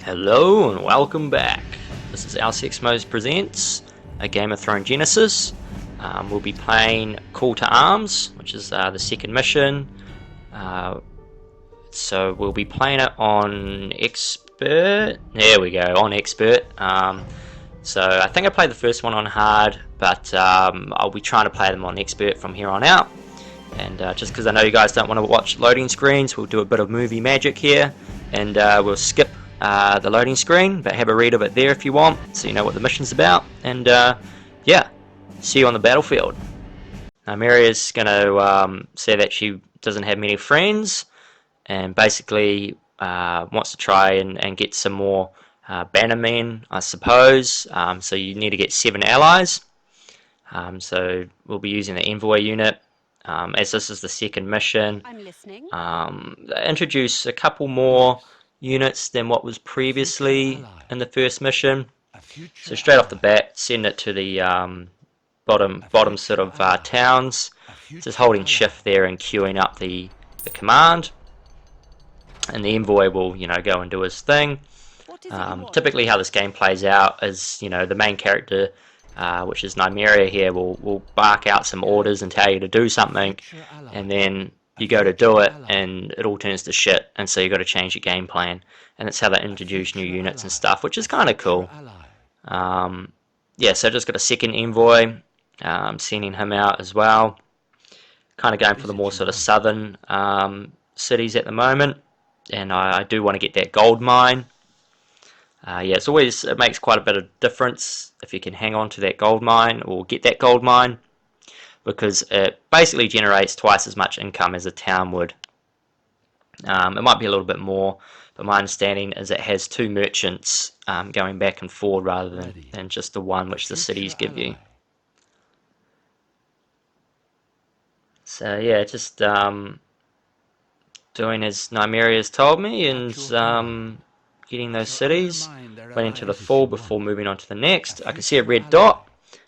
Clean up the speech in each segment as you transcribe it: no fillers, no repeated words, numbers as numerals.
Hello and welcome back. This is LCX Presents a Game of Thrones Genesis. We'll be playing Call to Arms, which is the second mission. So we'll be playing it on Expert. There we go, on Expert. So I think I played the first one on Hard, but I'll be trying to play them on Expert from here on out. And just because I know you guys don't want to watch loading screens, we'll do a bit of movie magic here, and we'll skip the loading screen, but have a read of it there if you want, so you know what the mission's about. And yeah, see you on the battlefield. Nymeria's going to say that she doesn't have many friends, and basically wants to try and get some more bannermen, I suppose. So you need to get 7 allies. So we'll be using the envoy unit. As this is the second mission, I'm listening. Introduce a couple more units than what was previously in the first mission. So straight off the bat, send it to the bottom sort of towns. Just holding shift there and queuing up the command, and the envoy will go and do his thing. Typically, how this game plays out is the main character, which is Nymeria here, will bark out some orders and tell you to do something, and then you go to do it and it all turns to shit, and so you got to change your game plan. And that's how they introduce new units and stuff, which is kind of cool. Yeah, so I just got a second envoy, sending him out as well. Kind of going for the more sort of southern cities at the moment, and I do want to get that gold mine. Yeah, it makes quite a bit of difference if you can hang on to that gold mine or get that gold mine, because it basically generates twice as much income as a town would. It might be a little bit more, but my understanding is it has 2 merchants going back and forward rather than just the one which the cities give you. So yeah, just doing as Nymeria has told me, and getting those cities, waiting to the full before moving on to the next. I can see a red dot.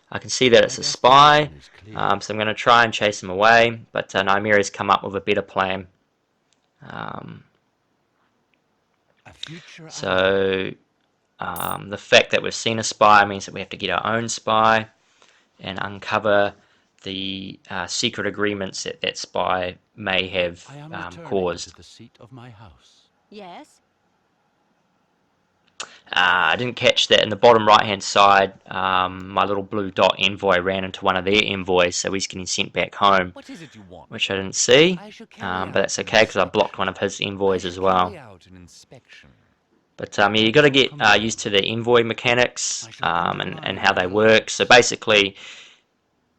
I can see that it's a spy, so I'm going to try and chase him away, but Nymeria's come up with a better plan. So the fact that we've seen a spy means that we have to get our own spy and uncover the secret agreements that spy may have caused. Yes. I didn't catch that in the bottom right hand side. My little blue dot envoy ran into one of their envoys, so he's getting sent back home, which I didn't see, but that's okay because I blocked one of his envoys as well. But yeah, you got to get used to the envoy mechanics and how they work. So basically,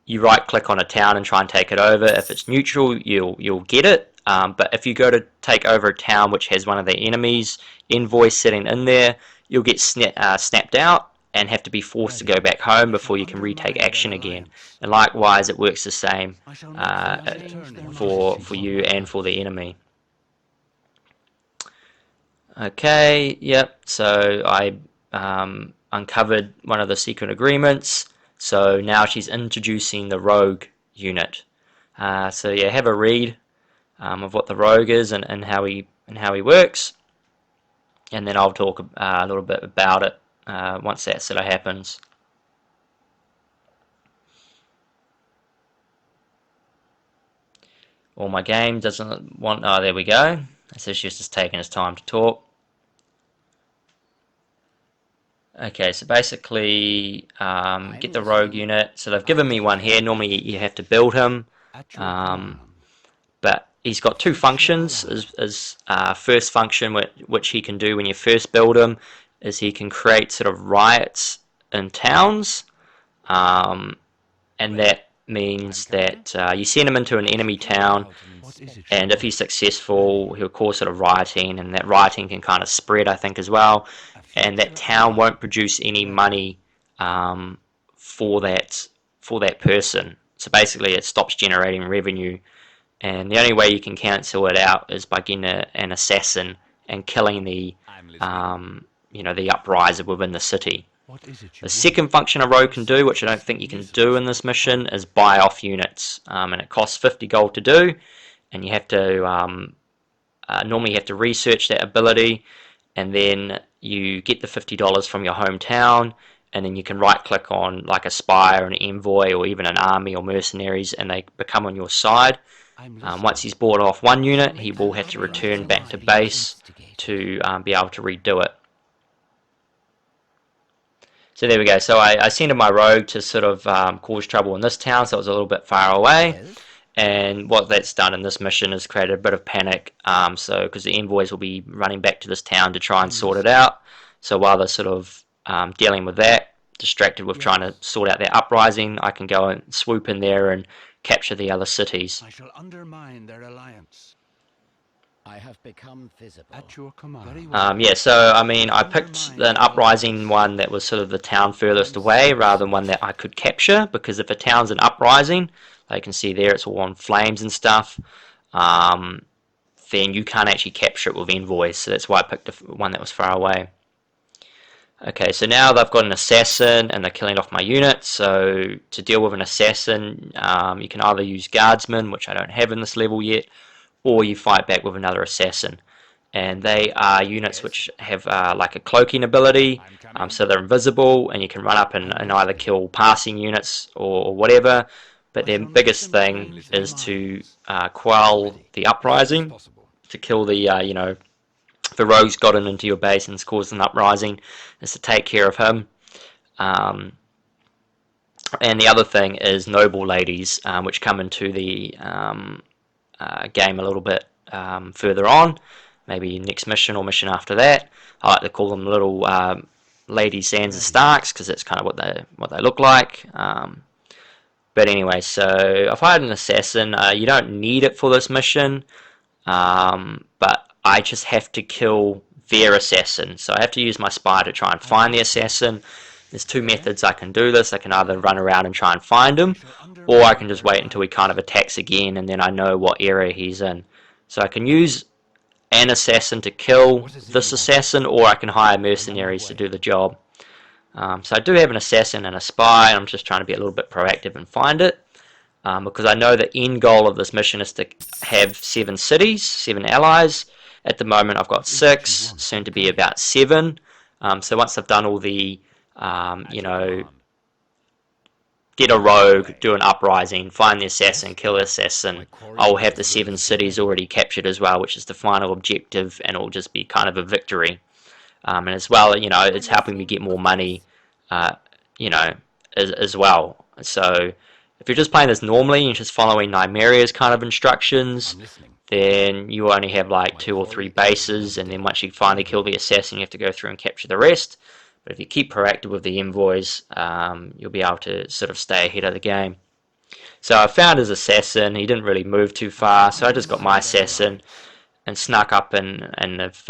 you right click on a town and try and take it over. If it's neutral, you'll get it. But if you go to take over a town which has one of the enemies envoys sitting in there, you'll get snapped out and have to be forced to go back home before you can retake action again. And likewise, it works the same for you and for the enemy. Okay, yep, so I uncovered one of the secret agreements. So now she's introducing the rogue unit. So yeah, have a read of what the rogue is and how he works, and then I'll talk a little bit about it once that sort of happens. Well, my game doesn't want. Oh, there we go. It says she's just taking his time to talk. Okay, so basically, get the rogue unit. So they've given me one here. Normally, you have to build him, but he's got 2 functions. His first function, which he can do when you first build him, is he can create sort of riots in towns, and that means that you send him into an enemy town, and if he's successful, he'll cause sort of rioting, and that rioting can kind of spread, I think, as well, and that town won't produce any money for that person. So basically, it stops generating revenue. And the only way you can cancel it out is by getting an assassin and killing the upriser within the city. The second function a rogue can do, which I don't think you can do in this mission, is buy off units, and it costs 50 gold to do. And you have to normally you have to research that ability, and then you get the $50 from your hometown, and then you can right click on like a spy or an envoy or even an army or mercenaries, and they become on your side. Once he's bought off one unit, he will have to return back to base to be able to redo it. So there we go. So I sent in my rogue to sort of cause trouble in this town, so it was a little bit far away. And what that's done in this mission is created a bit of panic. So because the envoys will be running back to this town to try and sort it out. So while they're sort of dealing with that, distracted with trying to sort out their uprising, I can go and swoop in there and capture the other cities. I shall undermine their alliance. I have become visible. At your command. Very well. Yeah, so I mean, I picked an uprising one that was sort of the town furthest away rather than one that I could capture, because if a town's an uprising, they can see there it's all on flames and stuff, then you can't actually capture it with envoys, so that's why I picked one that was far away. Okay, so now they've got an assassin and they're killing off my unit. So to deal with an assassin, you can either use guardsmen, which I don't have in this level yet, or you fight back with another assassin. And they are units which have like a cloaking ability, so they're invisible, and you can run up and either kill passing units or whatever. But their biggest thing is to quell the uprising, to kill the, you know, if the rogue's gotten into your base and it's caused an uprising, is to take care of him. And the other thing is noble ladies, which come into the game a little bit further on, maybe next mission or mission after that. I like to call them little lady Sansa Starks, because that's kind of what they look like. But anyway, so I've hired an assassin. You don't need it for this mission, but I just have to kill their assassin. So I have to use my spy to try and find the assassin. There's two methods I can do this. I can either run around and try and find him, or I can just wait until he kind of attacks again, and then I know what area he's in. So I can use an assassin to kill this assassin, or I can hire mercenaries to do the job. So I do have an assassin and a spy, and I'm just trying to be a little bit proactive and find it. Because I know the end goal of this mission is to have 7 cities, 7 allies. At the moment I've got 6, soon to be about 7. So once I've done all the, you know, get a rogue, do an uprising, find the assassin, kill the assassin, I'll have the 7 cities already captured as well, which is the final objective, and it'll just be kind of a victory. And as well, you know, it's helping me get more money, you know, as well. So if you're just playing this normally and just following Nymeria's kind of instructions, then you only have like 2 or 3 bases, and then once you finally kill the assassin, you have to go through and capture the rest. But if you keep proactive with the envoys, you'll be able to sort of stay ahead of the game. So I found his assassin. He didn't really move too far, so I just got my assassin and snuck up and if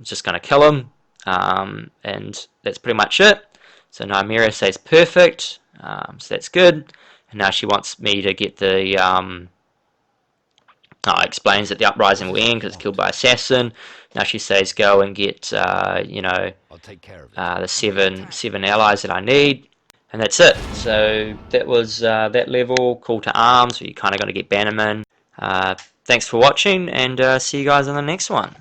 just going to kill him. And that's pretty much it. So Nymeria says perfect, so that's good. And now she wants me to get the explains that the uprising will end because it's killed by assassin. Now she says go and get you know, the seven allies that I need, and that's it. So that was that level, call to arms, where you kind of got to get bannermen. Thanks for watching, and see you guys on the next one.